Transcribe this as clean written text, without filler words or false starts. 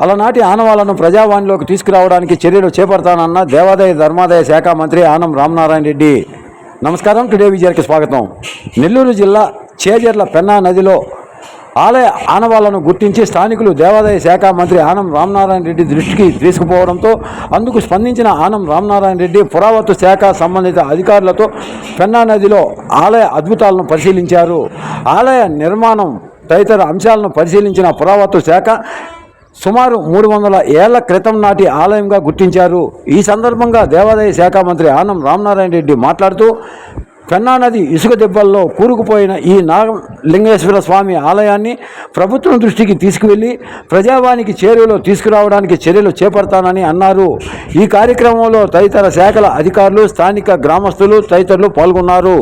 అలనాటి ఆనవాళ్లను ప్రజావాణిలోకి తీసుకురావడానికి చర్యలు చేపడతానన్న దేవాదాయ ధర్మాదాయ శాఖ మంత్రి ఆనం రామనారాయణ రెడ్డి. నమస్కారం, టుడే విజయానికి స్వాగతం. నెల్లూరు జిల్లా చేజర్ల పెన్నా నదిలో ఆలయ ఆనవాళ్లను గుర్తించి స్థానికులు దేవాదాయ శాఖ మంత్రి ఆనం రామనారాయణ రెడ్డి దృష్టికి తీసుకుపోవడంతో అందుకు స్పందించిన ఆనం రామనారాయణ రెడ్డి పురావస్తు శాఖ సంబంధిత అధికారులతో పెన్నా నదిలో ఆలయ అద్భుతాలను పరిశీలించారు. ఆలయ నిర్మాణం తదితర అంశాలను పరిశీలించిన పురావస్తు శాఖ సుమారు 300 ఏళ్ల క్రితం నాటి ఆలయంగా గుర్తించారు. ఈ సందర్భంగా దేవాదాయ శాఖ మంత్రి ఆనం రామనారాయణ రెడ్డి మాట్లాడుతూ, పెన్నా నది ఇసుక దెబ్బల్లో కూరుకుపోయిన ఈ నాగలింగేశ్వర స్వామి ఆలయాన్ని ప్రభుత్వం దృష్టికి తీసుకువెళ్లి ప్రజావానికి చేరువలో తీసుకురావడానికి చర్యలు చేపడతానని అన్నారు. ఈ కార్యక్రమంలో తదితర శాఖల అధికారులు, స్థానిక గ్రామస్తులు తదితరులు పాల్గొన్నారు.